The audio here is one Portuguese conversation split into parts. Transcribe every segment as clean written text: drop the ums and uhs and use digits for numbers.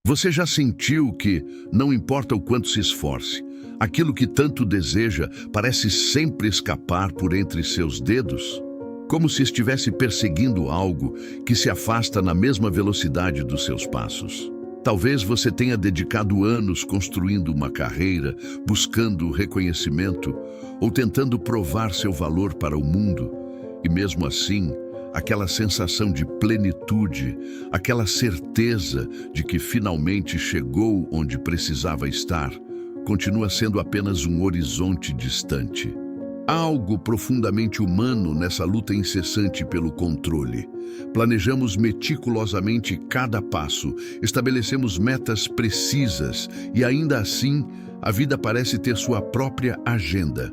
Você já sentiu que, não importa o quanto se esforce, aquilo que tanto deseja parece sempre escapar por entre seus dedos? Como se estivesse perseguindo algo que se afasta na mesma velocidade dos seus passos. Talvez você tenha dedicado anos construindo uma carreira, buscando reconhecimento ou tentando provar seu valor para o mundo. E mesmo assim, aquela sensação de plenitude, aquela certeza de que finalmente chegou onde precisava estar, continua sendo apenas um horizonte distante. Há algo profundamente humano nessa luta incessante pelo controle. Planejamos meticulosamente cada passo, estabelecemos metas precisas e ainda assim, a vida parece ter sua própria agenda.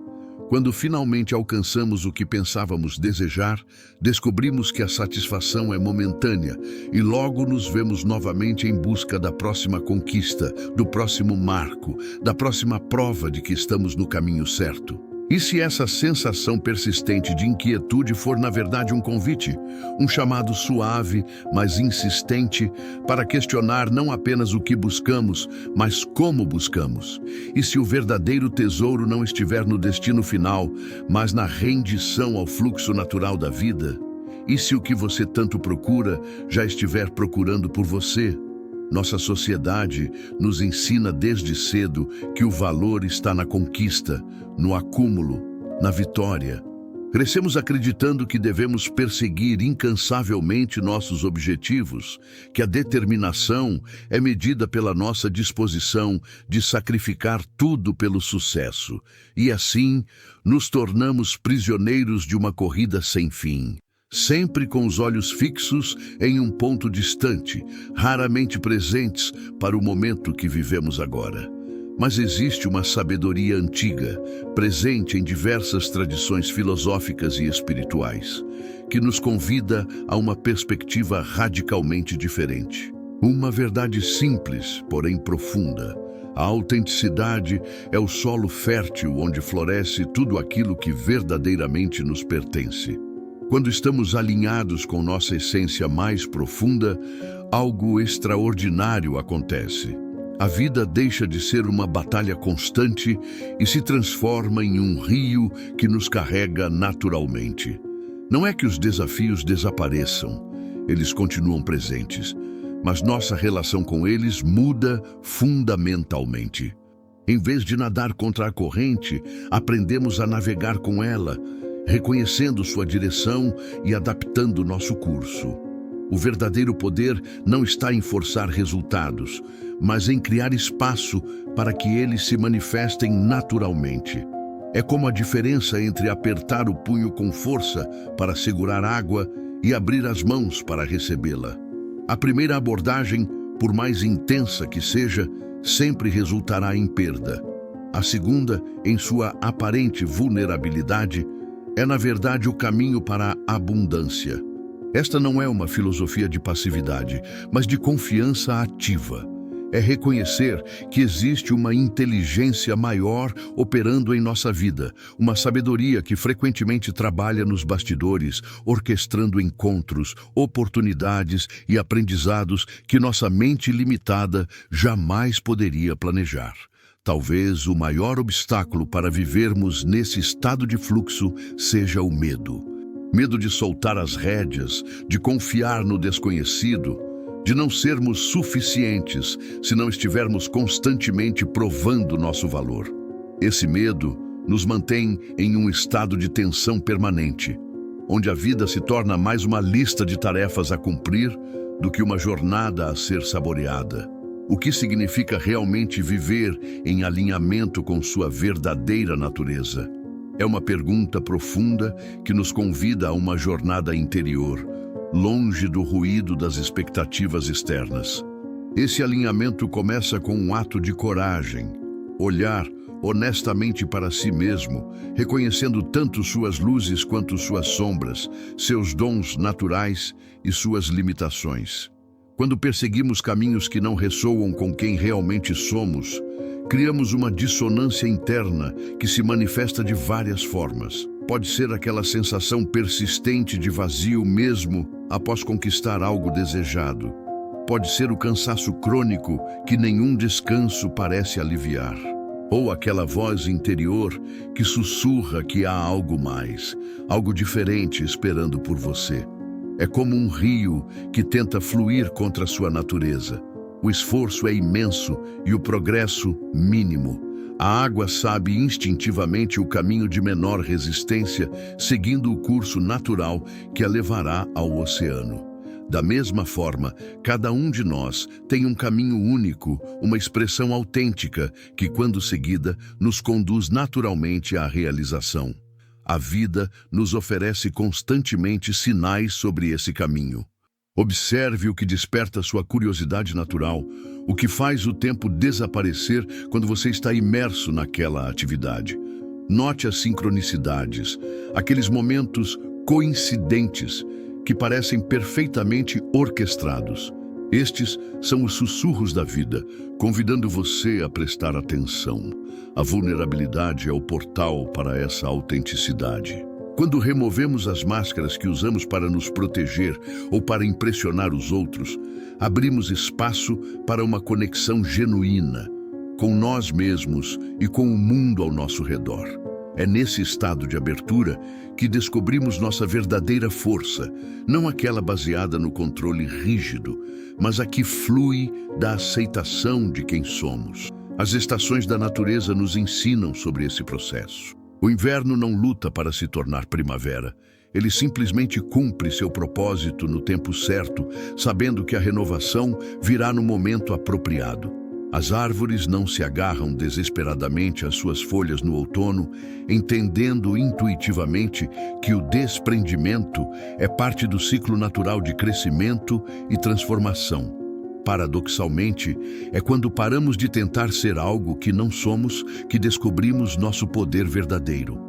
Quando finalmente alcançamos o que pensávamos desejar, descobrimos que a satisfação é momentânea e logo nos vemos novamente em busca da próxima conquista, do próximo marco, da próxima prova de que estamos no caminho certo. E se essa sensação persistente de inquietude for, na verdade, um convite, um chamado suave, mas insistente, para questionar não apenas o que buscamos, mas como buscamos? E se o verdadeiro tesouro não estiver no destino final, mas na rendição ao fluxo natural da vida? E se o que você tanto procura já estiver procurando por você? Nossa sociedade nos ensina desde cedo que o valor está na conquista, no acúmulo, na vitória. Crescemos acreditando que devemos perseguir incansavelmente nossos objetivos, que a determinação é medida pela nossa disposição de sacrificar tudo pelo sucesso. E assim, nos tornamos prisioneiros de uma corrida sem fim. Sempre com os olhos fixos em um ponto distante, raramente presentes para o momento que vivemos agora. Mas existe uma sabedoria antiga, presente em diversas tradições filosóficas e espirituais, que nos convida a uma perspectiva radicalmente diferente. Uma verdade simples, porém profunda. A autenticidade é o solo fértil onde floresce tudo aquilo que verdadeiramente nos pertence. Quando estamos alinhados com nossa essência mais profunda, algo extraordinário acontece. A vida deixa de ser uma batalha constante e se transforma em um rio que nos carrega naturalmente. Não é que os desafios desapareçam, eles continuam presentes, mas nossa relação com eles muda fundamentalmente. Em vez de nadar contra a corrente, aprendemos a navegar com ela, reconhecendo sua direção e adaptando nosso curso. O verdadeiro poder não está em forçar resultados, mas em criar espaço para que eles se manifestem naturalmente. É como a diferença entre apertar o punho com força para segurar água e abrir as mãos para recebê-la. A primeira abordagem, por mais intensa que seja, sempre resultará em perda. A segunda, em sua aparente vulnerabilidade, é na verdade o caminho para a abundância. Esta não é uma filosofia de passividade, mas de confiança ativa. É reconhecer que existe uma inteligência maior operando em nossa vida, uma sabedoria que frequentemente trabalha nos bastidores, orquestrando encontros, oportunidades e aprendizados que nossa mente limitada jamais poderia planejar. Talvez o maior obstáculo para vivermos nesse estado de fluxo seja o medo. Medo de soltar as rédeas, de confiar no desconhecido, de não sermos suficientes se não estivermos constantemente provando nosso valor. Esse medo nos mantém em um estado de tensão permanente, onde a vida se torna mais uma lista de tarefas a cumprir do que uma jornada a ser saboreada. O que significa realmente viver em alinhamento com sua verdadeira natureza? É uma pergunta profunda que nos convida a uma jornada interior, longe do ruído das expectativas externas. Esse alinhamento começa com um ato de coragem, olhar honestamente para si mesmo, reconhecendo tanto suas luzes quanto suas sombras, seus dons naturais e suas limitações. Quando perseguimos caminhos que não ressoam com quem realmente somos, criamos uma dissonância interna que se manifesta de várias formas. Pode ser aquela sensação persistente de vazio mesmo após conquistar algo desejado. Pode ser o cansaço crônico que nenhum descanso parece aliviar. Ou aquela voz interior que sussurra que há algo mais, algo diferente esperando por você. É como um rio que tenta fluir contra sua natureza. O esforço é imenso e o progresso mínimo. A água sabe instintivamente o caminho de menor resistência, seguindo o curso natural que a levará ao oceano. Da mesma forma, cada um de nós tem um caminho único, uma expressão autêntica que, quando seguida, nos conduz naturalmente à realização. A vida nos oferece constantemente sinais sobre esse caminho. Observe o que desperta sua curiosidade natural, o que faz o tempo desaparecer quando você está imerso naquela atividade. Note as sincronicidades, aqueles momentos coincidentes que parecem perfeitamente orquestrados. Estes são os sussurros da vida, convidando você a prestar atenção. A vulnerabilidade é o portal para essa autenticidade. Quando removemos as máscaras que usamos para nos proteger ou para impressionar os outros, abrimos espaço para uma conexão genuína com nós mesmos e com o mundo ao nosso redor. É nesse estado de abertura que descobrimos nossa verdadeira força, não aquela baseada no controle rígido, mas a que flui da aceitação de quem somos. As estações da natureza nos ensinam sobre esse processo. O inverno não luta para se tornar primavera. Ele simplesmente cumpre seu propósito no tempo certo, sabendo que a renovação virá no momento apropriado. As árvores não se agarram desesperadamente às suas folhas no outono, entendendo intuitivamente que o desprendimento é parte do ciclo natural de crescimento e transformação. Paradoxalmente, é quando paramos de tentar ser algo que não somos que descobrimos nosso poder verdadeiro.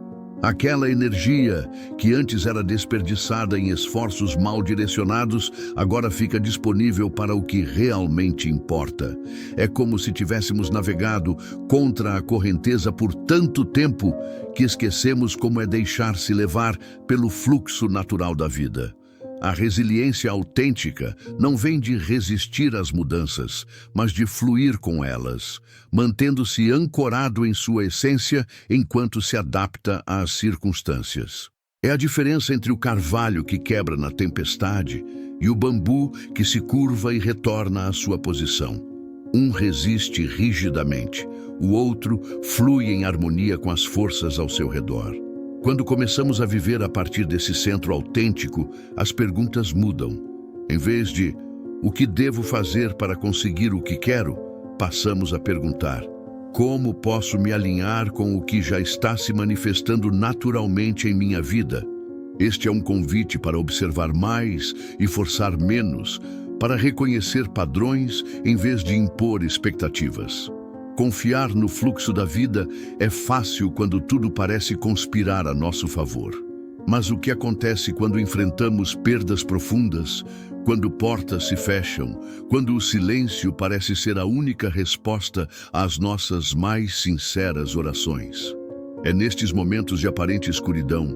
Aquela energia que antes era desperdiçada em esforços mal direcionados, agora fica disponível para o que realmente importa. É como se tivéssemos navegado contra a correnteza por tanto tempo que esquecemos como é deixar-se levar pelo fluxo natural da vida. A resiliência autêntica não vem de resistir às mudanças, mas de fluir com elas, mantendo-se ancorado em sua essência enquanto se adapta às circunstâncias. É a diferença entre o carvalho que quebra na tempestade e o bambu que se curva e retorna à sua posição. Um resiste rigidamente, o outro flui em harmonia com as forças ao seu redor. Quando começamos a viver a partir desse centro autêntico, as perguntas mudam. Em vez de "o que devo fazer para conseguir o que quero?", passamos a perguntar "como posso me alinhar com o que já está se manifestando naturalmente em minha vida?". Este é um convite para observar mais e forçar menos, para reconhecer padrões em vez de impor expectativas. Confiar no fluxo da vida é fácil quando tudo parece conspirar a nosso favor. Mas o que acontece quando enfrentamos perdas profundas, quando portas se fecham, quando o silêncio parece ser a única resposta às nossas mais sinceras orações? É nestes momentos de aparente escuridão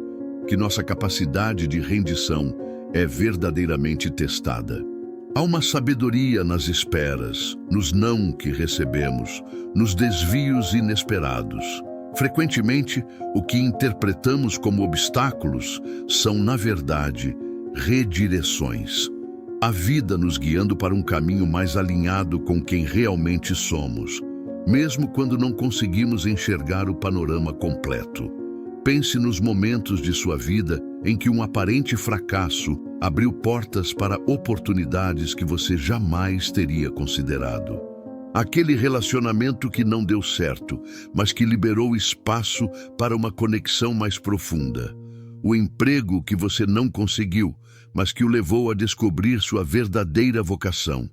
que nossa capacidade de rendição é verdadeiramente testada. Há uma sabedoria nas esperas, nos não que recebemos, nos desvios inesperados. Frequentemente, o que interpretamos como obstáculos são, na verdade, redireções. A vida nos guiando para um caminho mais alinhado com quem realmente somos, mesmo quando não conseguimos enxergar o panorama completo. Pense nos momentos de sua vida em que um aparente fracasso abriu portas para oportunidades que você jamais teria considerado. Aquele relacionamento que não deu certo, mas que liberou espaço para uma conexão mais profunda. O emprego que você não conseguiu, mas que o levou a descobrir sua verdadeira vocação.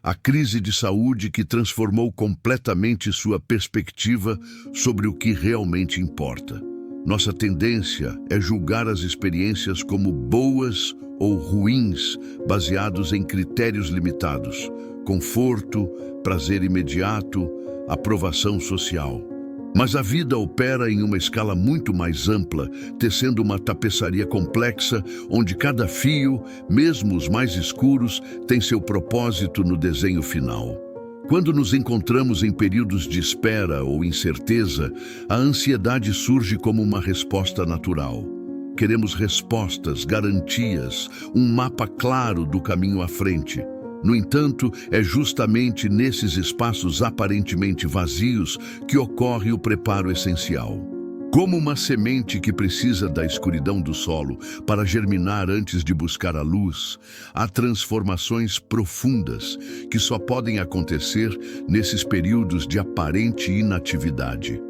A crise de saúde que transformou completamente sua perspectiva sobre o que realmente importa. Nossa tendência é julgar as experiências como boas ou ruins, baseados em critérios limitados: conforto, prazer imediato, aprovação social. Mas a vida opera em uma escala muito mais ampla, tecendo uma tapeçaria complexa, onde cada fio, mesmo os mais escuros, tem seu propósito no desenho final. Quando nos encontramos em períodos de espera ou incerteza, a ansiedade surge como uma resposta natural. Queremos respostas, garantias, um mapa claro do caminho à frente. No entanto, é justamente nesses espaços aparentemente vazios que ocorre o preparo essencial. Como uma semente que precisa da escuridão do solo para germinar antes de buscar a luz, há transformações profundas que só podem acontecer nesses períodos de aparente inatividade.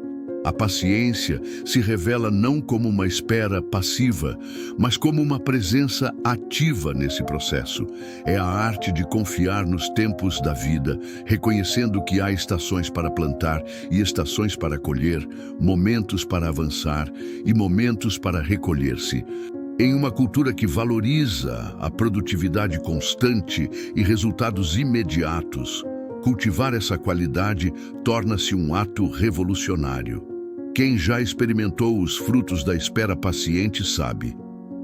A paciência se revela não como uma espera passiva, mas como uma presença ativa nesse processo. É a arte de confiar nos tempos da vida, reconhecendo que há estações para plantar e estações para colher, momentos para avançar e momentos para recolher-se. Em uma cultura que valoriza a produtividade constante e resultados imediatos, cultivar essa qualidade torna-se um ato revolucionário. Quem já experimentou os frutos da espera paciente sabe.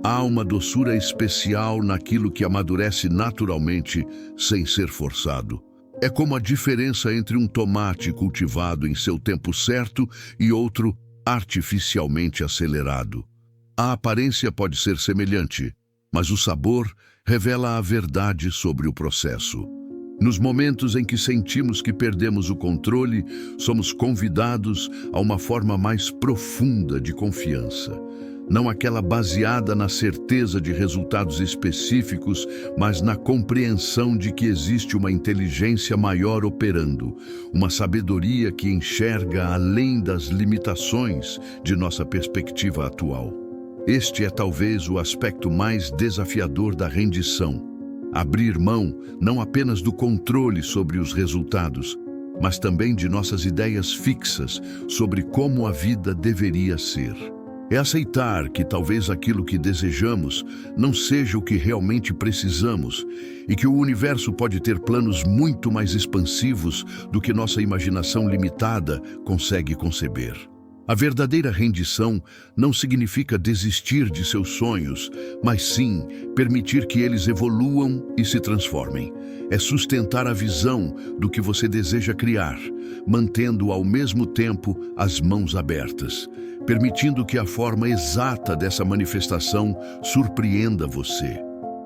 Há uma doçura especial naquilo que amadurece naturalmente, sem ser forçado. É como a diferença entre um tomate cultivado em seu tempo certo e outro artificialmente acelerado. A aparência pode ser semelhante, mas o sabor revela a verdade sobre o processo. Nos momentos em que sentimos que perdemos o controle, somos convidados a uma forma mais profunda de confiança. Não aquela baseada na certeza de resultados específicos, mas na compreensão de que existe uma inteligência maior operando, uma sabedoria que enxerga além das limitações de nossa perspectiva atual. Este é talvez o aspecto mais desafiador da rendição. Abrir mão não apenas do controle sobre os resultados, mas também de nossas ideias fixas sobre como a vida deveria ser. É aceitar que talvez aquilo que desejamos não seja o que realmente precisamos e que o universo pode ter planos muito mais expansivos do que nossa imaginação limitada consegue conceber. A verdadeira rendição não significa desistir de seus sonhos, mas sim permitir que eles evoluam e se transformem. É sustentar a visão do que você deseja criar, mantendo ao mesmo tempo as mãos abertas, permitindo que a forma exata dessa manifestação surpreenda você.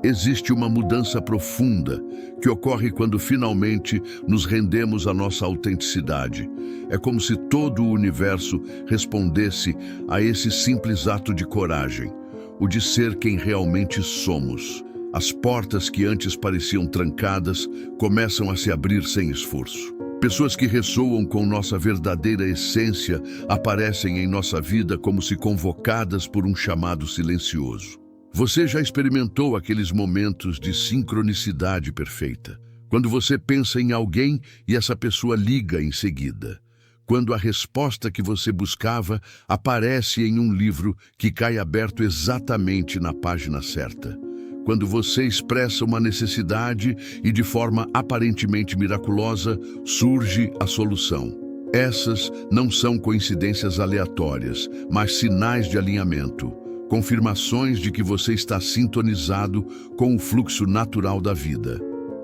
Existe uma mudança profunda que ocorre quando finalmente nos rendemos à nossa autenticidade. É como se todo o universo respondesse a esse simples ato de coragem, o de ser quem realmente somos. As portas que antes pareciam trancadas começam a se abrir sem esforço. Pessoas que ressoam com nossa verdadeira essência aparecem em nossa vida como se convocadas por um chamado silencioso. Você já experimentou aqueles momentos de sincronicidade perfeita? Quando você pensa em alguém e essa pessoa liga em seguida. Quando a resposta que você buscava aparece em um livro que cai aberto exatamente na página certa. Quando você expressa uma necessidade e de forma aparentemente miraculosa surge a solução. Essas não são coincidências aleatórias, mas sinais de alinhamento. Confirmações de que você está sintonizado com o fluxo natural da vida.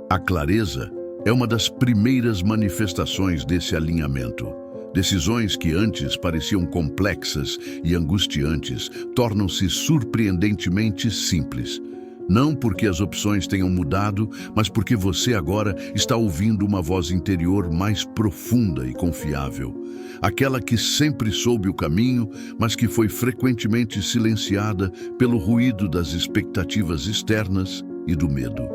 A clareza é uma das primeiras manifestações desse alinhamento. Decisões que antes pareciam complexas e angustiantes tornam-se surpreendentemente simples. Não porque as opções tenham mudado, mas porque você agora está ouvindo uma voz interior mais profunda e confiável. Aquela que sempre soube o caminho, mas que foi frequentemente silenciada pelo ruído das expectativas externas e do medo.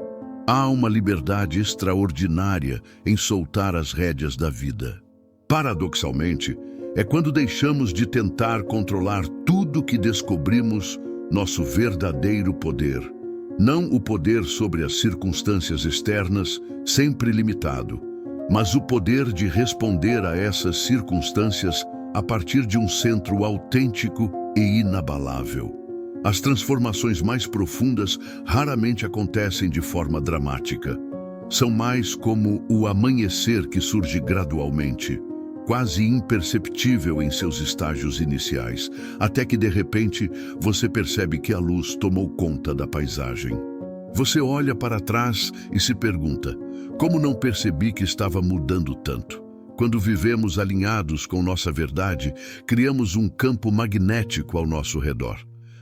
Há uma liberdade extraordinária em soltar as rédeas da vida. Paradoxalmente, é quando deixamos de tentar controlar tudo que descobrimos nosso verdadeiro poder. Não o poder sobre as circunstâncias externas, sempre limitado, mas o poder de responder a essas circunstâncias a partir de um centro autêntico e inabalável. As transformações mais profundas raramente acontecem de forma dramática. São mais como o amanhecer que surge gradualmente, quase imperceptível em seus estágios iniciais, até que de repente você percebe que a luz tomou conta da paisagem. Você olha para trás e se pergunta: como não percebi que estava mudando tanto? Quando vivemos alinhados com nossa verdade, criamos um campo magnético ao nosso redor.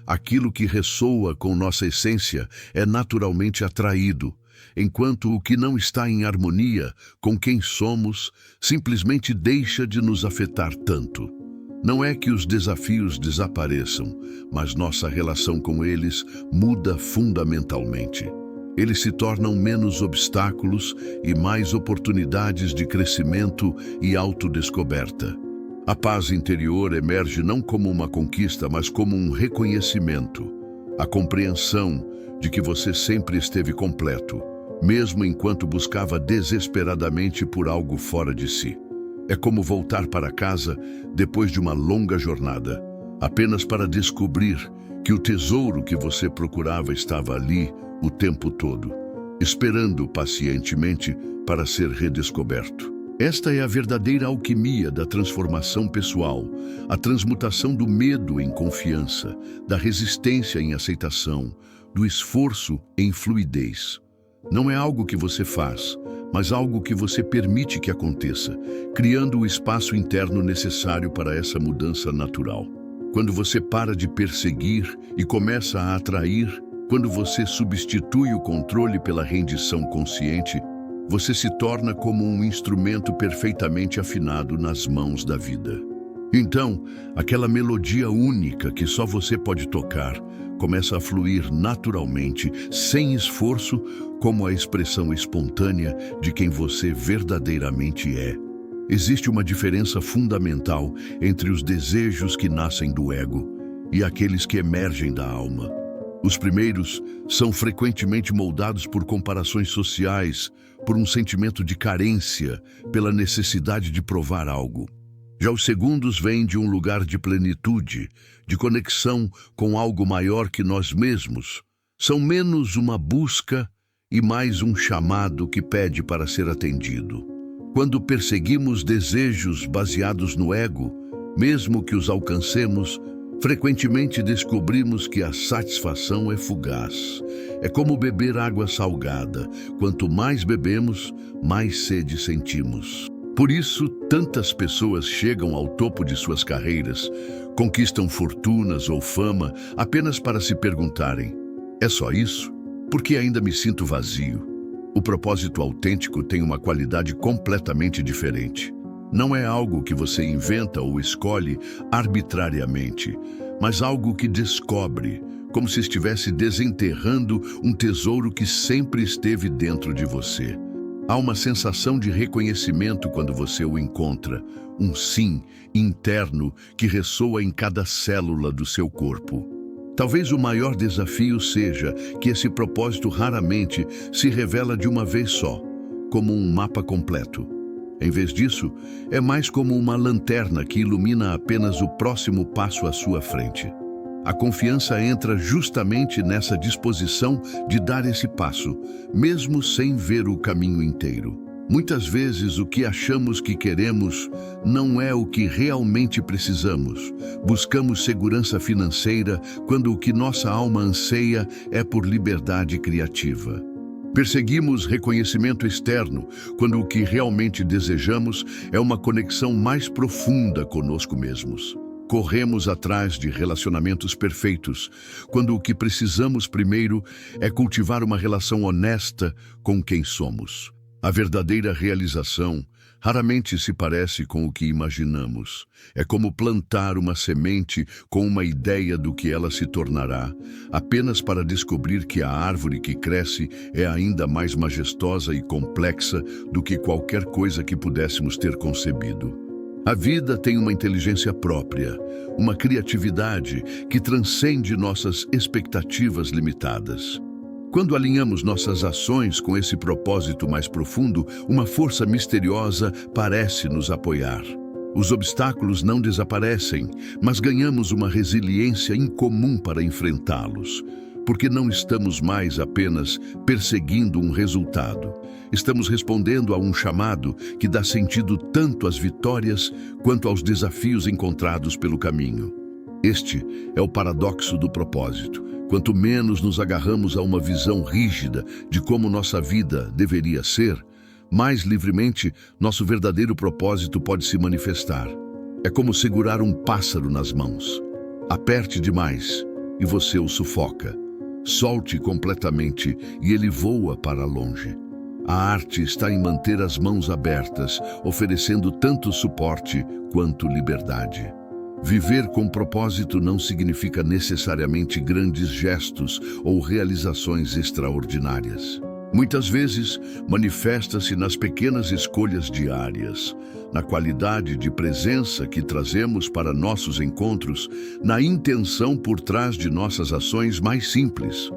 Aquilo que ressoa com nossa essência é naturalmente atraído, enquanto o que não está em harmonia com quem somos simplesmente deixa de nos afetar tanto. Não é que os desafios desapareçam, mas nossa relação com eles muda fundamentalmente. Eles se tornam menos obstáculos e mais oportunidades de crescimento e autodescoberta. A paz interior emerge não como uma conquista, mas como um reconhecimento. A compreensão de que você sempre esteve completo, mesmo enquanto buscava desesperadamente por algo fora de si. É como voltar para casa depois de uma longa jornada, apenas para descobrir que o tesouro que você procurava estava ali o tempo todo, esperando pacientemente para ser redescoberto. Esta é a verdadeira alquimia da transformação pessoal, a transmutação do medo em confiança, da resistência em aceitação, do esforço em fluidez. Não é algo que você faz, mas algo que você permite que aconteça, criando o espaço interno necessário para essa mudança natural. Quando você para de perseguir e começa a atrair, quando você substitui o controle pela rendição consciente, você se torna como um instrumento perfeitamente afinado nas mãos da vida. Então, aquela melodia única que só você pode tocar começa a fluir naturalmente, sem esforço, como a expressão espontânea de quem você verdadeiramente é. Existe uma diferença fundamental entre os desejos que nascem do ego e aqueles que emergem da alma. Os primeiros são frequentemente moldados por comparações sociais, por um sentimento de carência, pela necessidade de provar algo. Já os segundos vêm de um lugar de plenitude, de conexão com algo maior que nós mesmos. São menos uma busca e mais um chamado que pede para ser atendido. Quando perseguimos desejos baseados no ego, mesmo que os alcancemos, frequentemente descobrimos que a satisfação é fugaz. É como beber água salgada. Quanto mais bebemos, mais sede sentimos. Por isso, tantas pessoas chegam ao topo de suas carreiras, conquistam fortunas ou fama apenas para se perguntarem: é só isso? Por que ainda me sinto vazio? O propósito autêntico tem uma qualidade completamente diferente. Não é algo que você inventa ou escolhe arbitrariamente, mas algo que descobre, como se estivesse desenterrando um tesouro que sempre esteve dentro de você. Há uma sensação de reconhecimento quando você o encontra, um sim interno que ressoa em cada célula do seu corpo. Talvez o maior desafio seja que esse propósito raramente se revela de uma vez só, como um mapa completo. Em vez disso, é mais como uma lanterna que ilumina apenas o próximo passo à sua frente. A confiança entra justamente nessa disposição de dar esse passo, mesmo sem ver o caminho inteiro. Muitas vezes o que achamos que queremos não é o que realmente precisamos. Buscamos segurança financeira quando o que nossa alma anseia é por liberdade criativa. Perseguimos reconhecimento externo quando o que realmente desejamos é uma conexão mais profunda conosco mesmos. Corremos atrás de relacionamentos perfeitos, quando o que precisamos primeiro é cultivar uma relação honesta com quem somos. A verdadeira realização raramente se parece com o que imaginamos. É como plantar uma semente com uma ideia do que ela se tornará, apenas para descobrir que a árvore que cresce é ainda mais majestosa e complexa do que qualquer coisa que pudéssemos ter concebido. A vida tem uma inteligência própria, uma criatividade que transcende nossas expectativas limitadas. Quando alinhamos nossas ações com esse propósito mais profundo, uma força misteriosa parece nos apoiar. Os obstáculos não desaparecem, mas ganhamos uma resiliência incomum para enfrentá-los. porque não estamos mais apenas perseguindo um resultado. Estamos respondendo a um chamado que dá sentido tanto às vitórias quanto aos desafios encontrados pelo caminho. Este é o paradoxo do propósito. Quanto menos nos agarramos a uma visão rígida de como nossa vida deveria ser, mais livremente nosso verdadeiro propósito pode se manifestar. É como segurar um pássaro nas mãos. Aperte demais e você o sufoca. Solte completamente e ele voa para longe. A arte está em manter as mãos abertas, oferecendo tanto suporte quanto liberdade. Viver com propósito não significa necessariamente grandes gestos ou realizações extraordinárias. Muitas vezes, manifesta-se nas pequenas escolhas diárias, na qualidade de presença que trazemos para nossos encontros, na intenção por trás de nossas ações mais simples.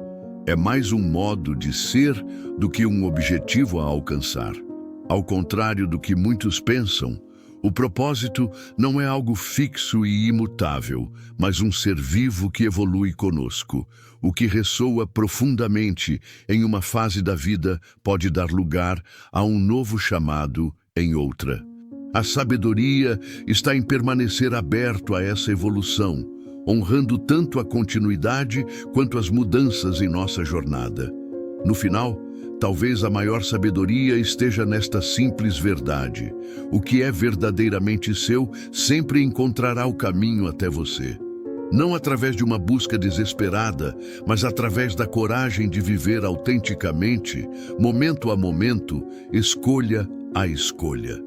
É mais um modo de ser do que um objetivo a alcançar. Ao contrário do que muitos pensam, o propósito não é algo fixo e imutável, mas um ser vivo que evolui conosco. O que ressoa profundamente em uma fase da vida pode dar lugar a um novo chamado em outra. A sabedoria está em permanecer aberto a essa evolução, honrando tanto a continuidade quanto as mudanças em nossa jornada. No final, talvez a maior sabedoria esteja nesta simples verdade. O que é verdadeiramente seu sempre encontrará o caminho até você. Não através de uma busca desesperada, mas através da coragem de viver autenticamente, momento a momento, escolha a escolha.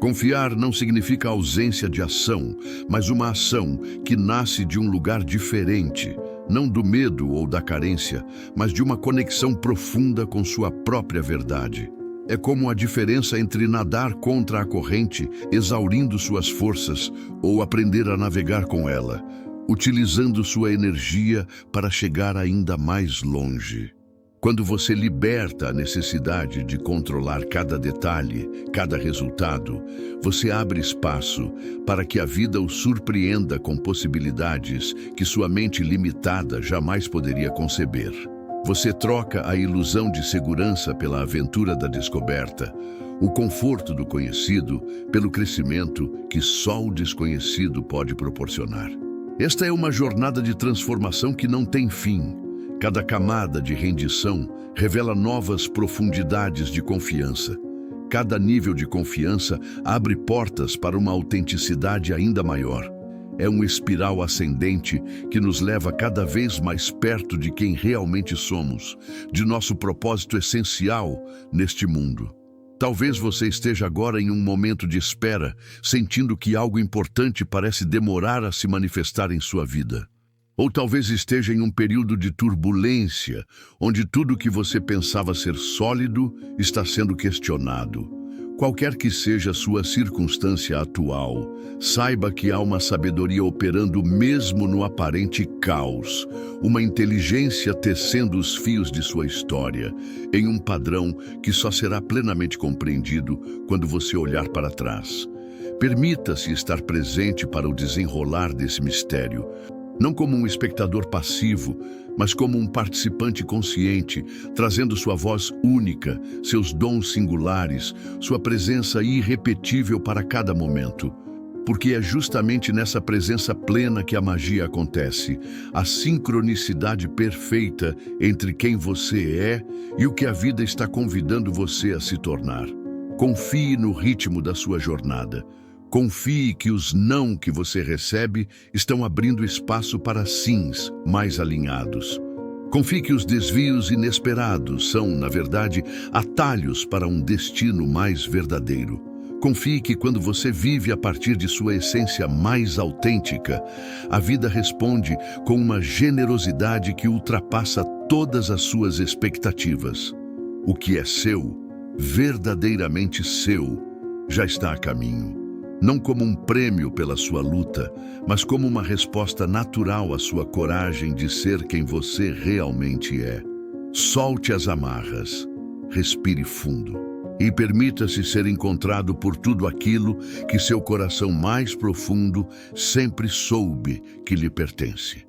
Confiar não significa ausência de ação, mas uma ação que nasce de um lugar diferente, não do medo ou da carência, mas de uma conexão profunda com sua própria verdade. É como a diferença entre nadar contra a corrente, exaurindo suas forças, ou aprender a navegar com ela, utilizando sua energia para chegar ainda mais longe. Quando você liberta a necessidade de controlar cada detalhe, cada resultado, você abre espaço para que a vida o surpreenda com possibilidades que sua mente limitada jamais poderia conceber. Você troca a ilusão de segurança pela aventura da descoberta, o conforto do conhecido pelo crescimento que só o desconhecido pode proporcionar. Esta é uma jornada de transformação que não tem fim. Cada camada de rendição revela novas profundidades de confiança. Cada nível de confiança abre portas para uma autenticidade ainda maior. É um espiral ascendente que nos leva cada vez mais perto de quem realmente somos, de nosso propósito essencial neste mundo. Talvez você esteja agora em um momento de espera, sentindo que algo importante parece demorar a se manifestar em sua vida. Ou talvez esteja em um período de turbulência, onde tudo que você pensava ser sólido está sendo questionado. Qualquer que seja a sua circunstância atual, saiba que há uma sabedoria operando mesmo no aparente caos, uma inteligência tecendo os fios de sua história, em um padrão que só será plenamente compreendido quando você olhar para trás. Permita-se estar presente para o desenrolar desse mistério, não como um espectador passivo, mas como um participante consciente, trazendo sua voz única, seus dons singulares, sua presença irrepetível para cada momento. Porque é justamente nessa presença plena que a magia acontece, a sincronicidade perfeita entre quem você é e o que a vida está convidando você a se tornar. Confie no ritmo da sua jornada. Confie que os não que você recebe estão abrindo espaço para sims mais alinhados. Confie que os desvios inesperados são, na verdade, atalhos para um destino mais verdadeiro. Confie que quando você vive a partir de sua essência mais autêntica, a vida responde com uma generosidade que ultrapassa todas as suas expectativas. O que é seu, verdadeiramente seu, já está a caminho. Não como um prêmio pela sua luta, mas como uma resposta natural à sua coragem de ser quem você realmente é. Solte as amarras, respire fundo e permita-se ser encontrado por tudo aquilo que seu coração mais profundo sempre soube que lhe pertence.